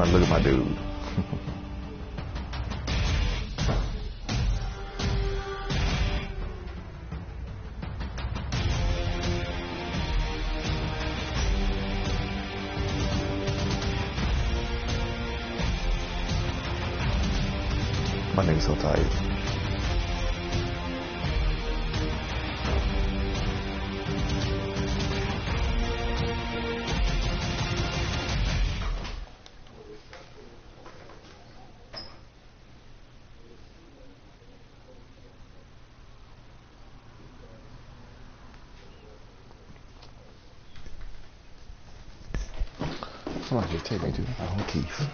Like, look at my dude. My nigga's so tight. Somebody just take me to my own Keith.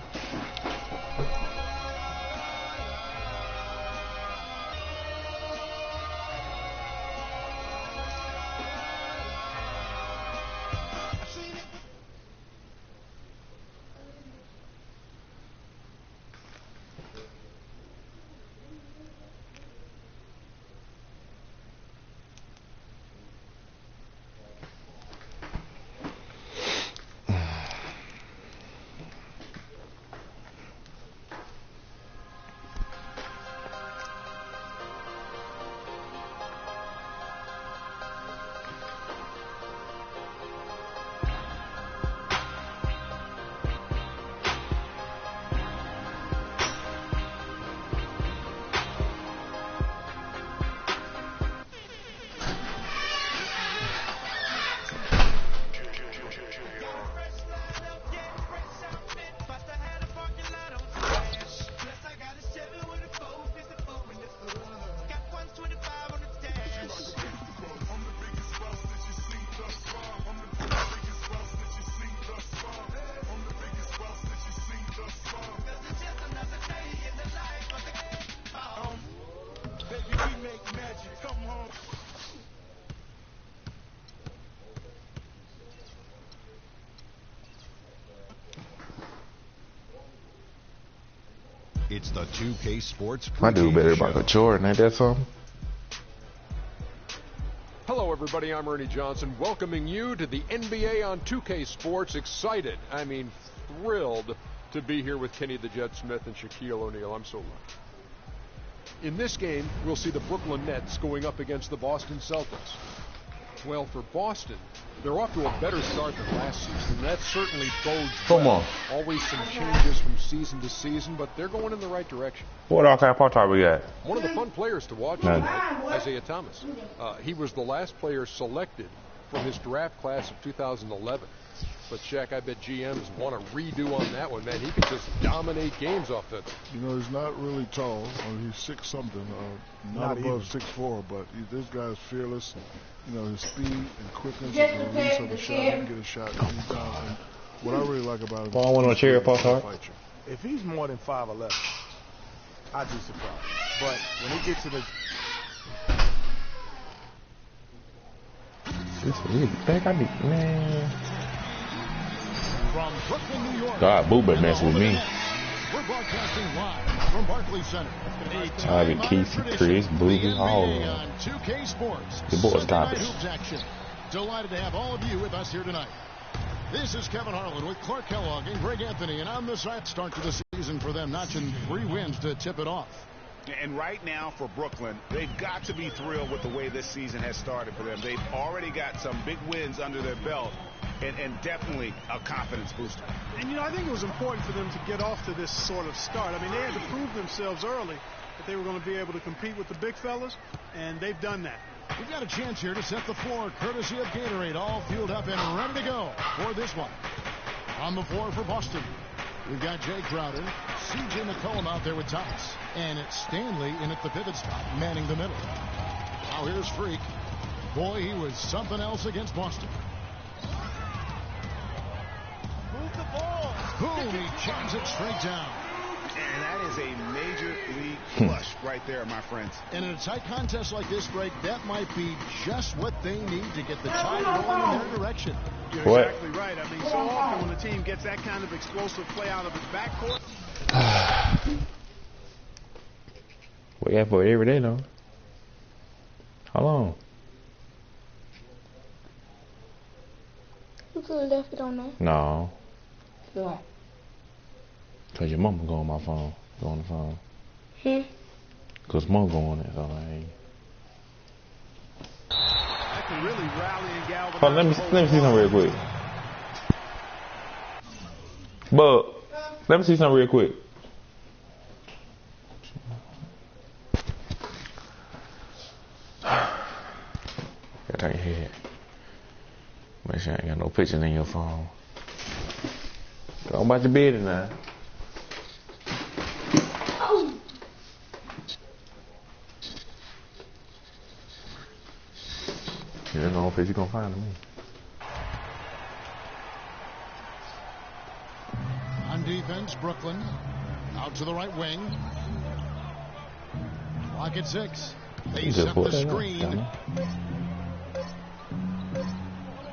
It's the 2K Sports. My dude better about the Jordan, ain't that something? Hello, everybody. I'm Ernie Johnson, welcoming you to the NBA on 2K Sports. Excited, I mean thrilled to be here with Kenny the Jet Smith and Shaquille O'Neal. I'm so lucky. In this game, we'll see the Brooklyn Nets going up against the Boston Celtics. Well, for Boston, they're off to a better start than last season. That certainly bodes well. Always some changes from season to season, but they're going in the right direction. What all kind of part we got? One of the fun players to watch tonight, Isaiah Thomas. He was the last player selected from his draft class of 2011. But, Shaq, I bet GMs want to redo on that one, man. He could just dominate games off that. You know, he's not really tall. He's 6-something, not above 6'4", but this guy's fearless. You know, his speed and quickness, the release of the shot, he can get a shot anytime. And what I really like about him is if he's more than 5'11", I'd be surprised. But when he gets to the... This really back, I need, man. From Brooklyn, New York. God, Boo been messing with me. We're broadcasting live from Barclays Center. Ivan, Casey, Chris, Boogie, all of them. On 2K Sports. The boys got it. Delighted to have all of you with us here tonight. This is Kevin Harlan with Clark Kellogg and Greg Anthony, and on this start to the season for them, notching 3 wins to tip it off. And right now for Brooklyn, they've got to be thrilled with the way this season has started for them. They've already got some big wins under their belt and definitely a confidence booster. And, you know, I think it was important for them to get off to this sort of start. I mean, they had to prove themselves early that they were going to be able to compete with the big fellas, and they've done that. We've got a chance here to set the floor, courtesy of Gatorade, all fueled up and ready to go for this one. On the floor for Boston, we've got Jay Crowder, C.J. McCollum out there with Thomas, and it's Stanley in at the pivot spot, manning the middle. Now here's Freak. Boy, he was something else against Boston. Move the ball. Boom, he jams it straight down. And that is a major league flush right there, my friends. And in a tight contest like this, Greg, that might be just what they need to get the tide rolling in their direction. You're exactly right. I mean, so often when a team gets that kind of explosive play out of its backcourt. We got for every day, though. How long? You could have left it on there. No. Why? Cause your mama go on my phone. Go on the phone. Cause mom go on it, so I ain't. I can really rally and galvanize. Oh, let me see something real quick. But let me see something real quick. Gotta turn your head. Make sure I ain't got no pictures in your phone. Go about your bed now. You don't know what picture you gonna find of me. On defense, Brooklyn. Out to the right wing. Clock at 6. They set the screen.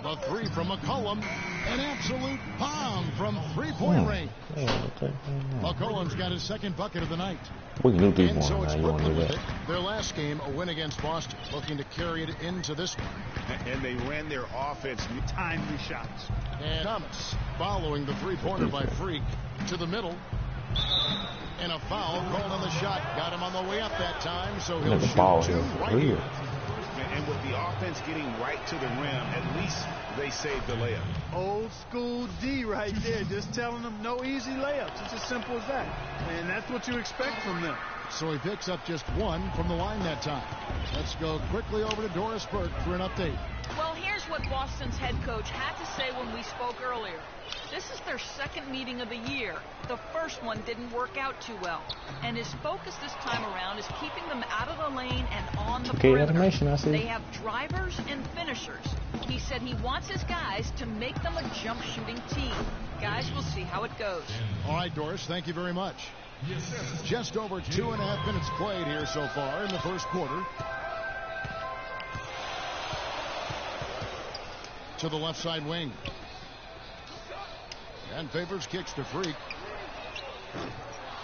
The three from McCollum. An absolute bomb from three-point range. McCollum's got his second bucket of the night. We can do And so more it's now. You want to Brooklyn do with that? it. Their last game, a win against Boston. Looking to carry it into this one. And they ran their offense. Timely shots. And Thomas following the three-pointer by Freak to the middle. And a foul called on the shot. Got him on the way up that time, so he'll The shoot ball two here. right here. And with the offense getting right to the rim, at least they saved the layup. Old school D right there, just telling them no easy layups. It's as simple as that. And that's what you expect from them. So he picks up just one from the line that time. Let's go quickly over to Doris Burke for an update. Well, here's what Boston's head coach had to say when we spoke earlier. This is their second meeting of the year. The first one didn't work out too well. And his focus this time around is keeping them out of the lane and on the perimeter. Animation, I see. They have drivers and finishers. He said he wants his guys to make them a jump shooting team. Guys, we'll see how it goes. All right, Doris, thank you very much. Just over 2.5 minutes played here so far in the first quarter. To the left side wing. And Favors kicks to Freak.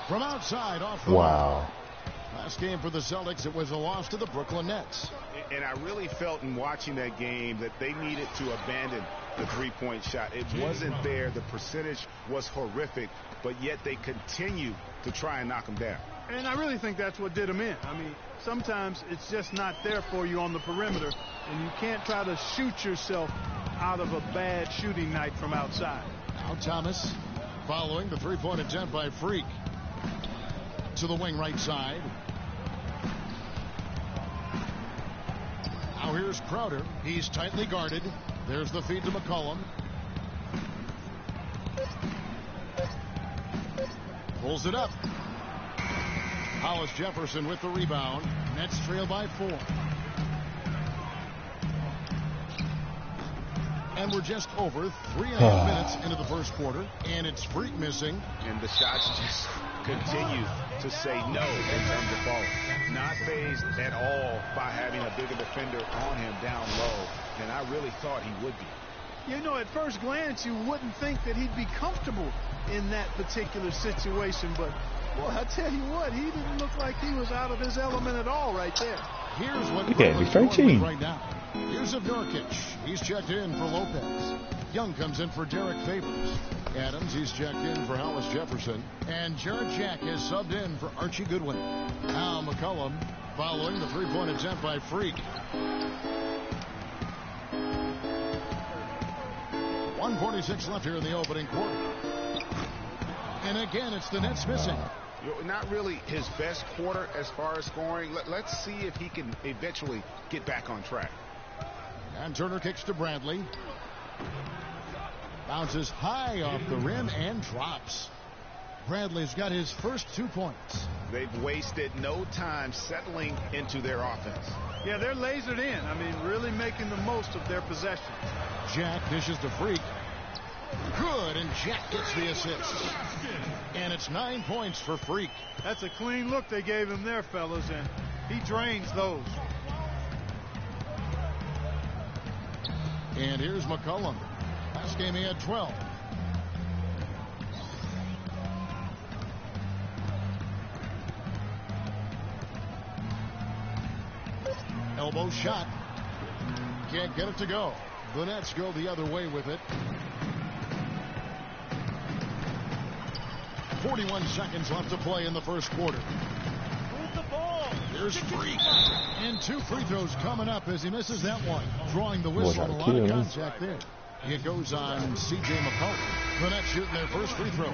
From outside off the Wow. last game for the Celtics, it was a loss to the Brooklyn Nets. And I really felt in watching that game that they needed to abandon the three-point shot. It wasn't there. The percentage was horrific, but yet they continue to try and knock them down. And I really think that's what did them in. I mean, sometimes it's just not there for you on the perimeter, and you can't try to shoot yourself out of a bad shooting night from outside. Now Thomas following the three-point attempt by Freak. To the wing right side. Now here's Crowder. He's tightly guarded. There's the feed to McCollum. Pulls it up. Hollis Jefferson with the rebound. Nets trail by 4. And we're just over 3.5 minutes into the first quarter. And it's Freak missing. And the shots just continue to say no in terms of falling. Not fazed at all by having a bigger defender on him down low. And I really thought he would be. You know, at first glance, you wouldn't think that he'd be comfortable in that particular situation. But, boy, I tell you what, he didn't look like he was out of his element at all right there. Here's what Brooklyn's going right now. Here's of Nurkic. He's checked in for Lopez. Young comes in for Derek Favors. Adams, he's checked in for Hollis Jefferson. And Jared Jack is subbed in for Archie Goodwin. Now McCollum following the three-point attempt by Freak. 1:46 left here in the opening quarter. And again, it's the Nets missing. Not really his best quarter as far as scoring. Let's see if he can eventually get back on track. And Turner kicks to Bradley. Bounces high off the rim and drops. Bradley's got his first 2 points. They've wasted no time settling into their offense. Yeah, they're lasered in. I mean, really making the most of their possession. Jack dishes to Freak. Good, and Jack gets the assist. And it's 9 points for Freak. That's a clean look they gave him there, fellas, and he drains those. And here's McCollum. Last game he had 12. Elbow shot. Can't get it to go. The Nets go the other way with it. 41 seconds left to play in the first quarter. Move the ball. Here's Freak. And 2 free throws coming up as he misses that one. Drawing the whistle, a lot of contact there. It goes on C.J. McCollum. The Nets shooting their first free throw.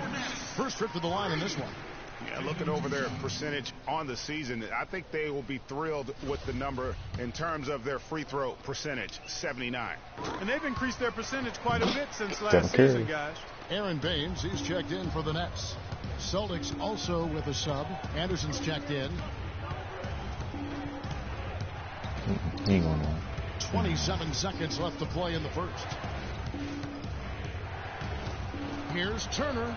First trip to the line in this one. Yeah, looking over their percentage on the season, I think they will be thrilled with the number in terms of their free throw percentage, 79. And they've increased their percentage quite a bit since last season, guys. Aaron Baines, he's checked in for the Nets. Celtics also with a sub. Anderson's checked in. He going on. 27 seconds left to play in the first. Here's Turner.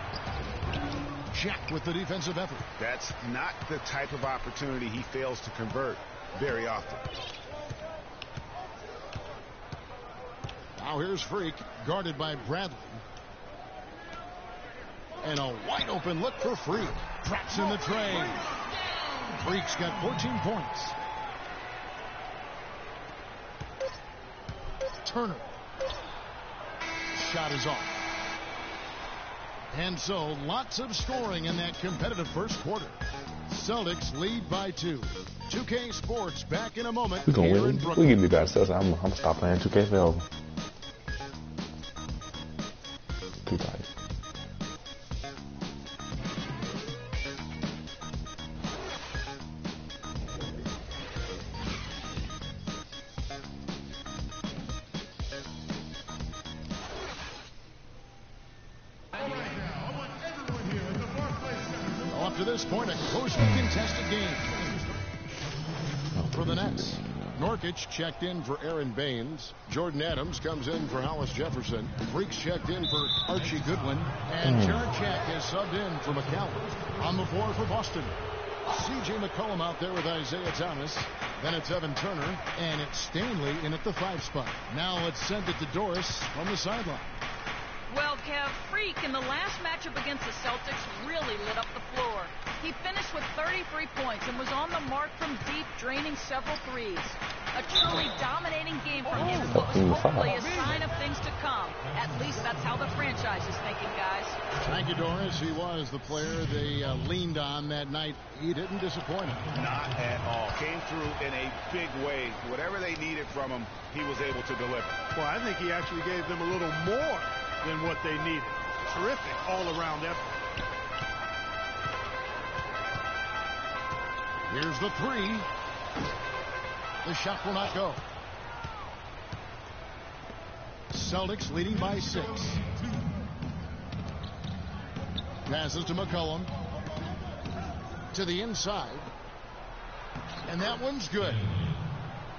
Jack with the defensive effort. That's not the type of opportunity he fails to convert very often. Now here's Freak, guarded by Bradley. And a wide open look for Freak. Drops in the tray. Freak's got 14 points. Turner. Shot is off. And so lots of scoring in that competitive first quarter. Celtics lead by 2. 2K Sports back in a moment. We're going to win. We give me better stuff. I'm going to stop playing 2K forever. Too tight. To this point, a closely contested game for the Nets. Nurkic checked in for Aaron Baines. Jordan Adams comes in for Hollis Jefferson. Freaks checked in for Archie Goodwin. And Jared Jack is subbed in for McCallum. On the floor for Boston, C.J. McCollum out there with Isaiah Thomas. Then it's Evan Turner. And it's Stanley in at the 5 spot. Now let's send it to Doris on the sideline. Well, Kev, Freak in the last matchup against the Celtics really lit up the floor. He finished with 33 points and was on the mark from deep, draining several threes. A truly dominating game from him is what was hopefully a sign of things to come. At least that's how the franchise is thinking, guys. Thank you, Doris. He was the player they leaned on that night. He didn't disappoint him. Not at all. Came through in a big way. Whatever they needed from him, he was able to deliver. Well, I think he actually gave them a little more than what they needed. Terrific all-around effort. Here's the 3. The shot will not go. Celtics leading by 6. Passes to McCollum. To the inside. And that one's good.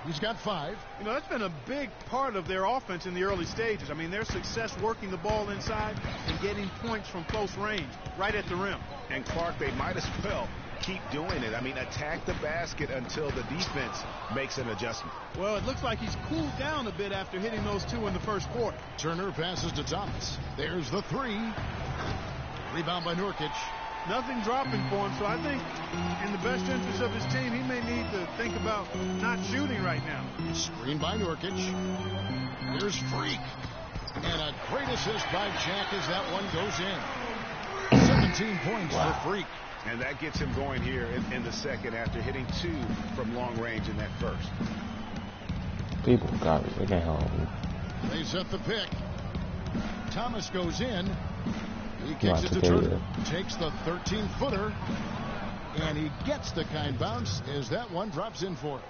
He's got 5. You know, that's been a big part of their offense in the early stages. I mean, their success working the ball inside and getting points from close range, right at the rim. And Clark, they might as well keep doing it. I mean, attack the basket until the defense makes an adjustment. Well, it looks like he's cooled down a bit after hitting those 2 in the first quarter. Turner passes to Thomas. There's the 3. Rebound by Nurkic. Nothing dropping for him, so I think in the best interest of his team, he may need to think about not shooting right now. Screen by Nurkic. Here's Freak. And a great assist by Jack as that one goes in. 17 points for Freak. And that gets him going here in the second after hitting 2 from long range in that first. People got it. They can't help me. They set the pick. Thomas goes in. He kicks it to Turner. Takes the 13-footer. And he gets the kind bounce as that one drops in for him.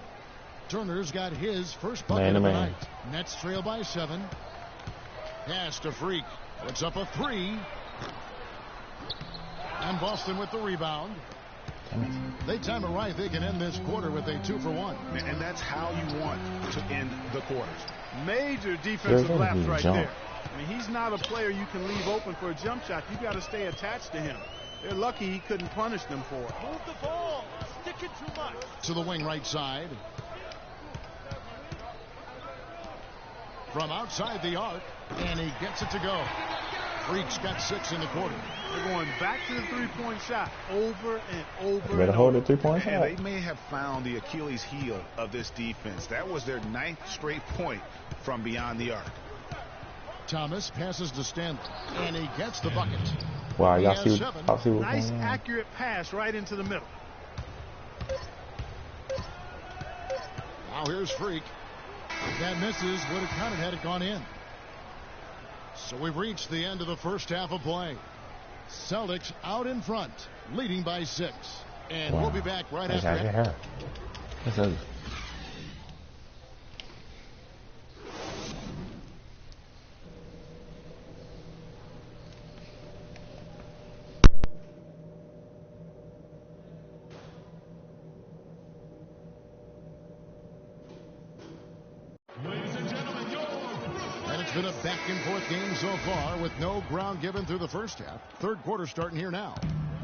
Turner's got his first bucket of the night. Nets trail by 7. Pass to Freak. Puts up a 3. And Boston with the rebound. They time it right. They can end this quarter with a 2-for-1. And that's how you want to end the quarters. Major defensive lapse right there. I mean, he's not a player you can leave open for a jump shot. You got to stay attached to him. They're lucky he couldn't punish them for it. Move the ball. Stick it too much. To the wing right side. From outside the arc. And he gets it to go. Freak's got 6 in the quarter. They're going back to the 3-point shot over and over. Better hold the 3-point shot. They may have found the Achilles heel of this defense. That was their 9th straight point from beyond the arc. Thomas passes to Stanley, and he gets the bucket. Wow, y'all see Nice what's going on? accurate pass right into the middle. Now here's Freak. That misses. Would have counted had it gone in. So we've reached the end of the first half of play. Celtics out in front, leading by 6. And we'll be back right after that. That's ugly. It's been a back-and-forth game so far with no ground given through the first half. Third quarter starting here now.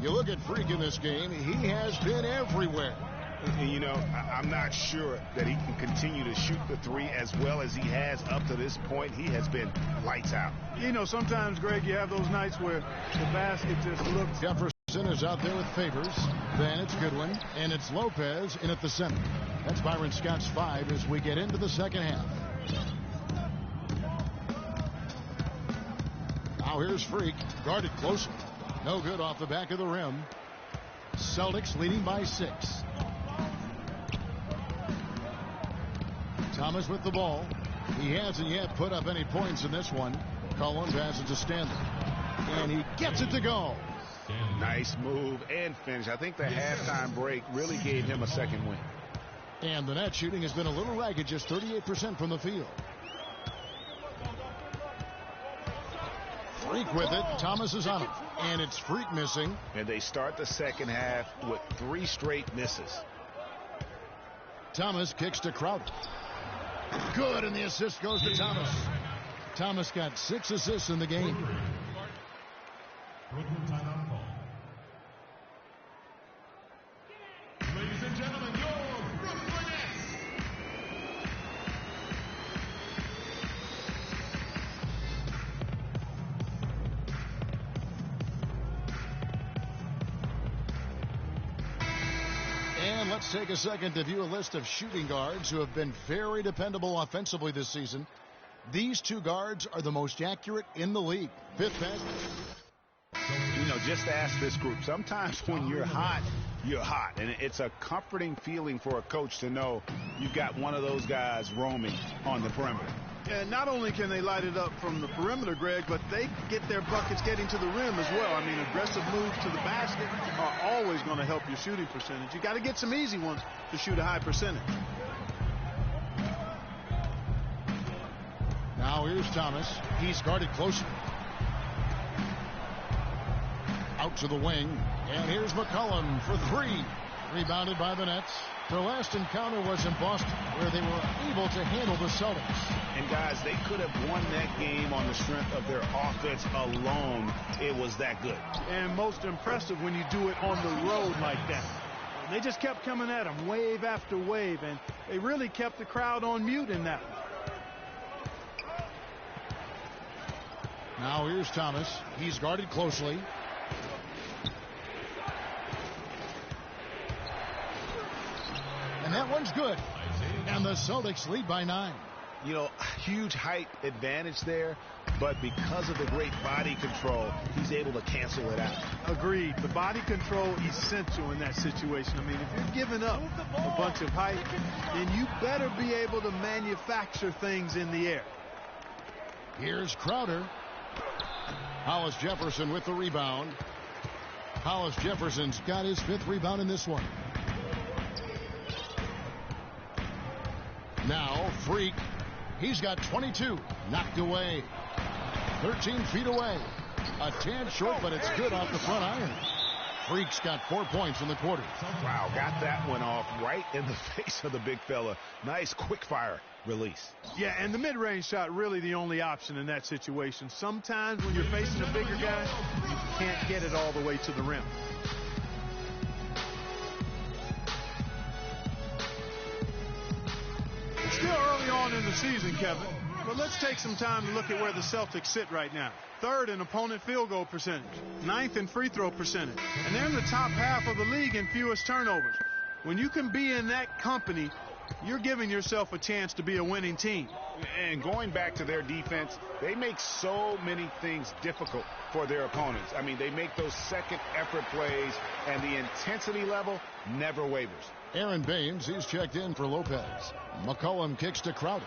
You look at Freak in this game, he has been everywhere. And, you know, I'm not sure that he can continue to shoot the three as well as he has up to this point. He has been lights out. You know, sometimes, Greg, you have those nights where the basket just looks... Jefferson is out there with Favors. Then it's Goodwin, and it's Lopez in at the center. That's Byron Scott's 5 as we get into the second half. Now here's Freak, guarded closely. No good off the back of the rim. Celtics leading by 6. Thomas with the ball. He hasn't yet put up any points in this one. Cullen passes to Stanley. And he gets it to go. Nice move and finish. I think the halftime break really gave him a second win. And the net shooting has been a little ragged, just 38% from the field. Freak with it. Thomas is on it. And it's Freak missing. And they start the second half with 3 straight misses. Thomas kicks to Crowder. Good, and the assist goes to Thomas. Thomas got 6 assists in the game. Ladies and gentlemen, your Brooklyn Nets. And let's take a second to view a list of shooting guards who have been very dependable offensively this season. These 2 guards are the most accurate in the league. Fifth best. You know, just ask this group. Sometimes when you're hot, you're hot. And it's a comforting feeling for a coach to know you've got one of those guys roaming on the perimeter. And not only can they light it up from the perimeter, Greg, but they get their buckets getting to the rim as well. I mean, aggressive moves to the basket are always going to help your shooting percentage. You got to get some easy ones to shoot a high percentage. Now here's Thomas. He's guarded closely. Out to the wing. And here's McCollum for 3. Rebounded by the Nets. Their last encounter was in Boston, where they were able to handle the Celtics. And, guys, they could have won that game on the strength of their offense alone. It was that good. And most impressive when you do it on the road like that. They just kept coming at them wave after wave, and they really kept the crowd on mute in that one. Now here's Thomas. He's guarded closely. And that one's good. And the Celtics lead by 9. You know, huge height advantage there, but because of the great body control, he's able to cancel it out. Agreed. The body control essential in that situation. I mean, if you're giving up a bunch of height, then you better be able to manufacture things in the air. Here's Crowder. Hollis Jefferson with the rebound. Hollis Jefferson's got his 5th rebound in this one. Now, Freak. He's got 22. Knocked away. 13 feet away. A tad short, but it's good off the front iron. Freak's got 4 points in the quarter. Wow, got that one off right in the face of the big fella. Nice quick fire release. Yeah, and the mid-range shot really the only option in that situation. Sometimes when you're facing a bigger guy, you can't get it all the way to the rim. Still early on in the season, Kevin, but let's take some time to look at where the Celtics sit right now. 3rd in opponent field goal percentage, 9th in free throw percentage, and they're in the top half of the league in fewest turnovers. When you can be in that company, you're giving yourself a chance to be a winning team. And going back to their defense, they make so many things difficult for their opponents. I mean, they make those second effort plays, and the intensity level never wavers. Aaron Baines, he's checked in for Lopez. McCollum kicks to Crowder.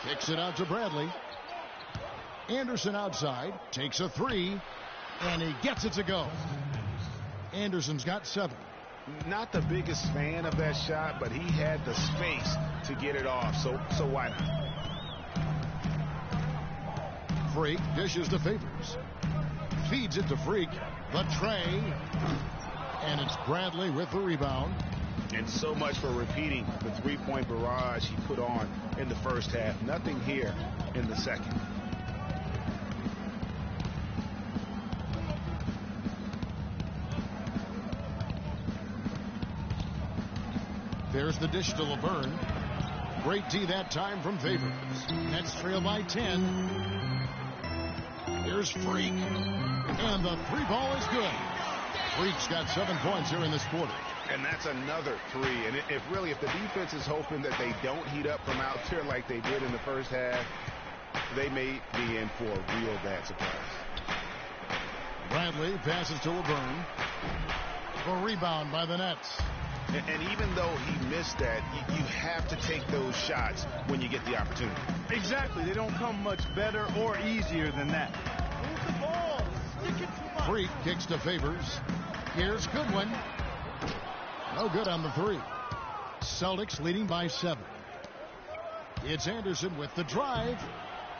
Kicks it out to Bradley. Anderson outside, takes a three, and he gets it to go. Anderson's got 7. Not the biggest fan of that shot, but he had the space to get it off, so why not? Freak dishes to Favors. Feeds it to Freak. The tray. And it's Bradley with the rebound. And so much for repeating the three-point barrage he put on in the first half. Nothing here in the second. There's the dish to LeBurn. Great D that time from Favors. Nets trail by 10. Here's Freak. And the 3 ball is good. Freak's got 7 points here in this quarter. And that's another 3. And if the defense is hoping that they don't heat up from out there like they did in the first half, they may be in for a real bad surprise. Bradley passes to LeBurn. The rebound by the Nets. And even though he missed that, you have to take those shots when you get the opportunity. Exactly. They don't come much better or easier than that. Move the ball. Stick it too much. Freak kicks to Favors. Here's Goodwin. No good on the 3. Celtics leading by 7. It's Anderson with the drive.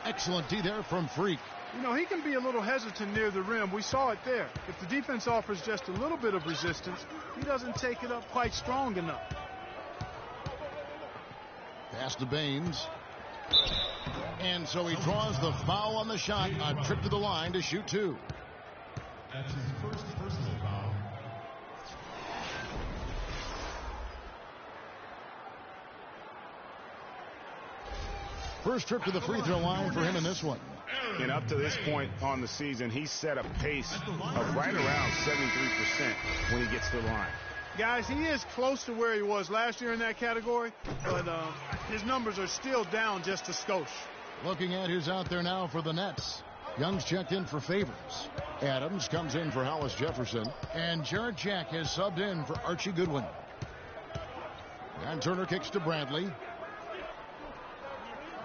Excellent D there from Freak. You know, he can be a little hesitant near the rim. We saw it there. If the defense offers just a little bit of resistance, he doesn't take it up quite strong enough. Pass to Baines. And so he draws the foul on the shot. A trip to the line to shoot 2. That's his first personal foul. First trip to the free throw line for him in this one. And up to this point on the season, he's set a pace of right around 73% when he gets to the line. Guys, he is close to where he was last year in that category, but his numbers are still down just a skosh. Looking at who's out there now for the Nets. Young's checked in for Favors. Adams comes in for Hollis Jefferson. And Jarrett Jack has subbed in for Archie Goodwin. And Turner kicks to Bradley.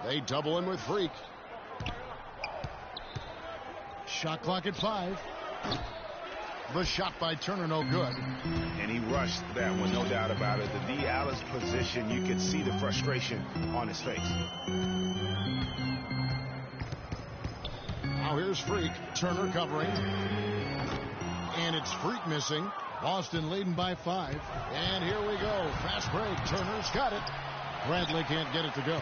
They double him with Freak. Shot clock at 5. The shot by Turner, no good. And he rushed that one, no doubt about it. The D. Alice position, you could see the frustration on his face. Now here's Freak. Turner covering. And it's Freak missing. Boston leading by 5. And here we go. Fast break. Turner's got it. Bradley can't get it to go.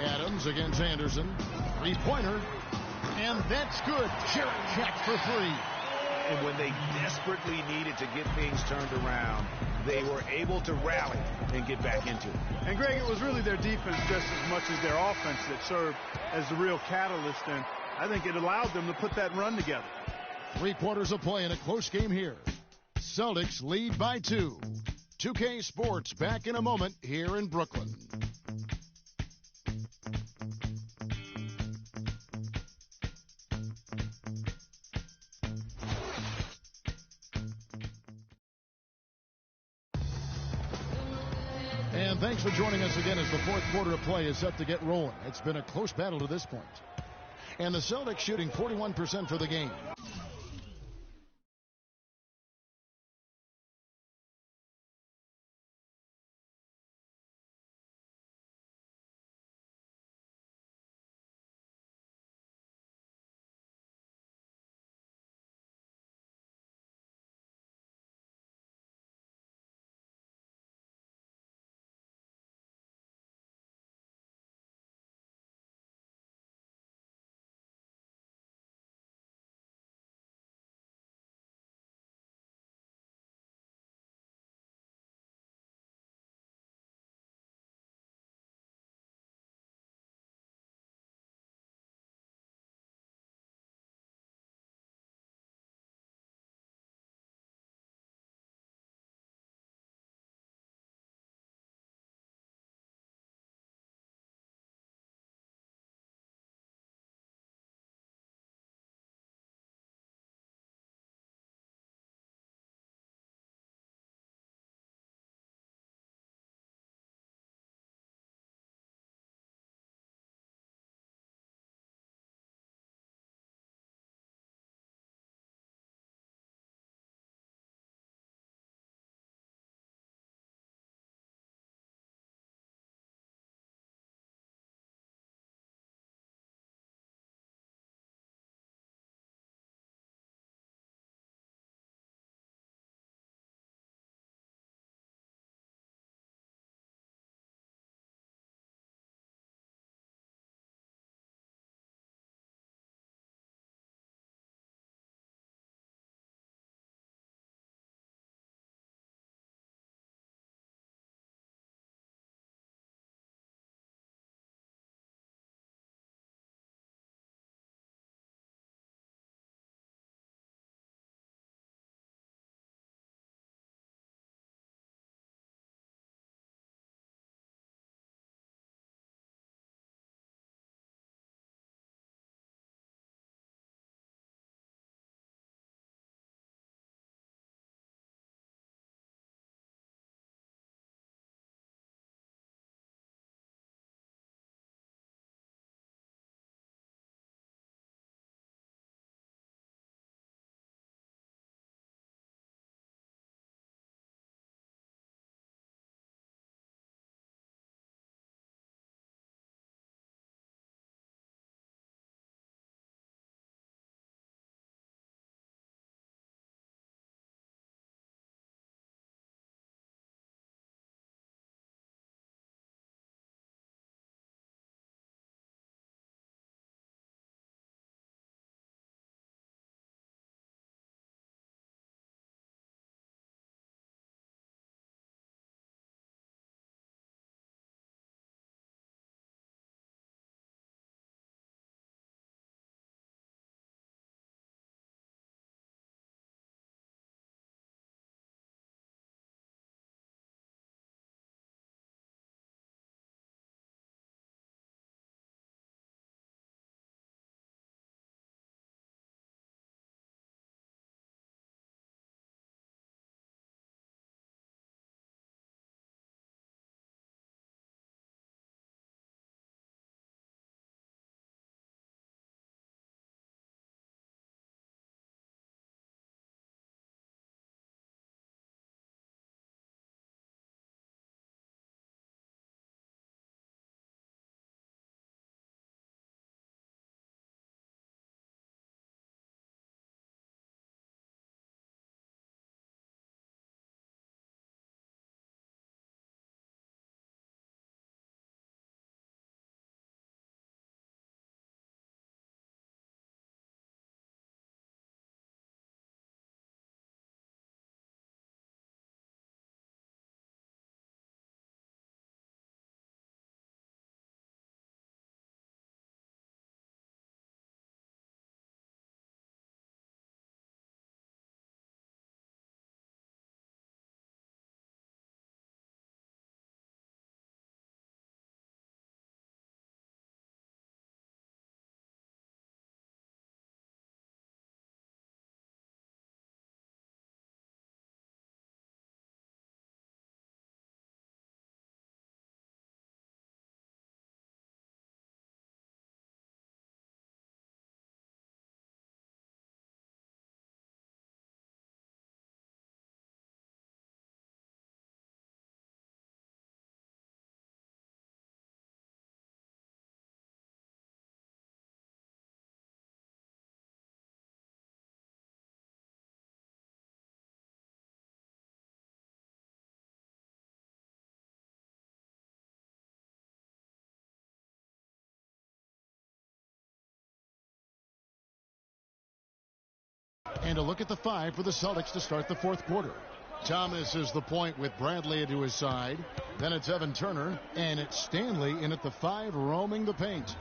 Adams against Anderson. 3-pointer. And that's good. Jarrett Jack for 3. And when they desperately needed to get things turned around, they were able to rally and get back into it. And, Greg, it was really their defense just as much as their offense that served as the real catalyst, and I think it allowed them to put that run together. 3 quarters of play in a close game here. Celtics lead by 2. 2K Sports back in a moment here in Brooklyn. And thanks for joining us again as the 4th quarter of play is set to get rolling. It's been a close battle to this point. And the Celtics shooting 41% for the game. And a look at the 5 for the Celtics to start the fourth quarter. Thomas is the point with Bradley to his side. Then it's Evan Turner, and it's Stanley in at the 5 roaming the paint.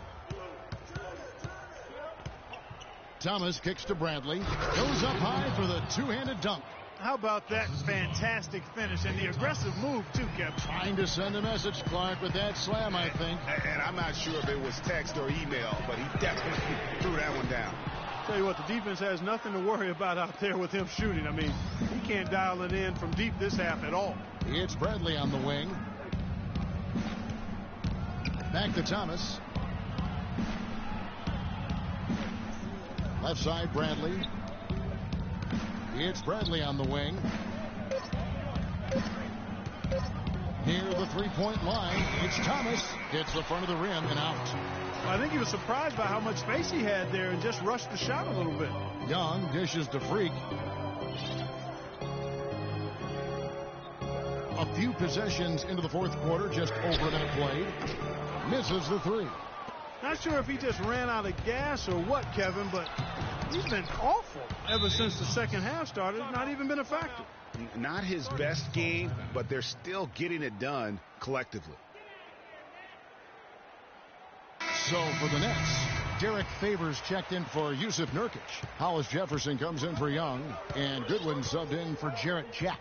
Thomas kicks to Bradley. Goes up high for the two-handed dunk. How about that fantastic finish and the aggressive move, too, Kevin? Trying to send a message, Clark, with that slam, I think. And I'm not sure if it was text or email, but he definitely threw that one down. Tell you what, the defense has nothing to worry about out there with him shooting. I mean, he can't dial it in from deep this half at all. It's Bradley on the wing. Back to Thomas. Left side, Bradley. It's Bradley on the wing. Near the three-point line, it's Thomas. Hits the front of the rim and out. I think he was surprised by how much space he had there and just rushed the shot a little bit. Young dishes to Freak. A few possessions into the fourth quarter, just over a minute played. Misses the 3. Not sure if he just ran out of gas or what, Kevin, but he's been awful ever since the second half started. Not even been a factor. Not his best game, but they're still getting it done collectively. So for the Nets, Derek Favors checked in for Yusuf Nurkic. Hollis Jefferson comes in for Young, and Goodwin subbed in for Jarrett Jack.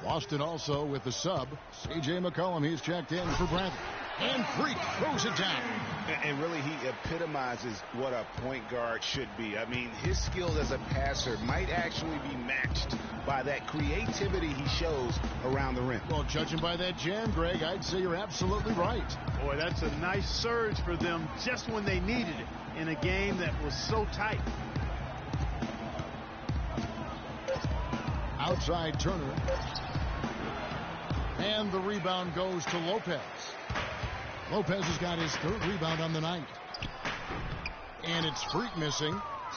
Boston also with the sub, C.J. McCollum. He's checked in for Bradley. And Freak throws it down. And really, he epitomizes what a point guard should be. I mean, his skills as a passer might actually be matched by that creativity he shows around the rim. Well, judging by that jam, Greg, I'd say you're absolutely right. Boy, that's a nice surge for them just when they needed it in a game that was so tight. Outside Turner. And the rebound goes to Lopez. Lopez has got his 3rd rebound on the night. And it's Freak missing.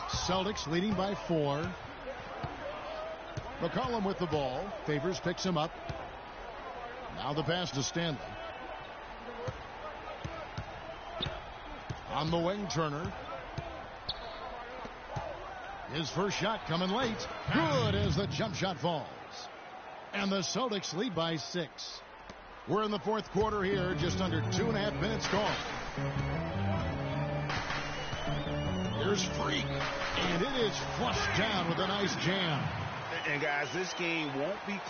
Celtics leading by 4. McCollum with the ball. Favors picks him up. Now the pass to Stanley. On the wing, Turner. His first shot coming late. Good as the jump shot falls. And the Celtics lead by 6. We're in the fourth quarter here, just under 2.5 minutes gone. Here's Freak, and it is flushed down with a nice jam. And guys, this game won't be